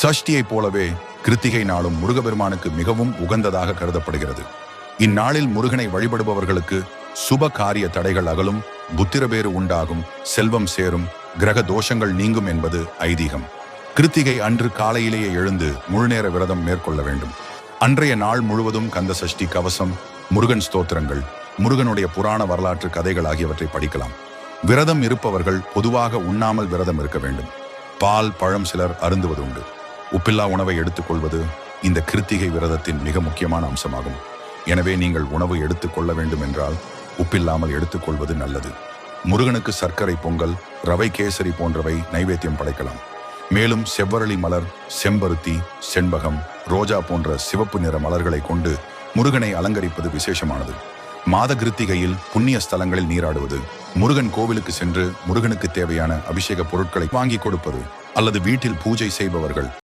சஷ்டியைப் போலவே கிருத்திகை நாளும் முருகபெருமானுக்கு மிகவும் உகந்ததாக கருதப்படுகிறது. இந்நாளில் முருகனை வழிபடுபவர்களுக்கு சுப காரிய தடைகள் அகலும், புத்திரபேறு உண்டாகும், செல்வம் சேரும், கிரக தோஷங்கள் நீங்கும் என்பது ஐதீகம். கிருத்திகை அன்று காலையிலேயே எழுந்து முழுநேர விரதம் மேற்கொள்ள வேண்டும். அன்றைய நாள் முழுவதும் கந்த சஷ்டி கவசம், முருகன் ஸ்தோத்திரங்கள், முருகனுடைய புராண வரலாற்று கதைகள் ஆகியவற்றை படிக்கலாம். விரதம் இருப்பவர்கள் பொதுவாக உண்ணாமல் விரதம் இருக்க வேண்டும். பால், பழம் சிலர் அருந்துவது உண்டு. உப்பில்லா உணவை எடுத்துக்கொள்வது இந்த கிருத்திகை விரதத்தின் மிக முக்கியமான அம்சமாகும். எனவே நீங்கள் உணவு எடுத்துக்கொள்ள வேண்டும் என்றால் உப்பில்லாமல் எடுத்துக்கொள்வது நல்லது. முருகனுக்கு சர்க்கரை பொங்கல், ரவை கேசரி போன்றவை நைவேத்தியம் படைக்கலாம். மேலும் செவ்வரளி மலர், செம்பருத்தி, செண்பகம், ரோஜா போன்ற சிவப்பு நிற மலர்களை கொண்டு முருகனை அலங்கரிப்பது விசேஷமானது. மாத கிருத்திகையில் புண்ணிய ஸ்தலங்களில் நீராடுவது, முருகன் கோவிலுக்கு சென்று முருகனுக்கு தேவையான அபிஷேக பொருட்களை வாங்கி கொடுப்பது அல்லது வீட்டில் பூஜை செய்பவர்கள்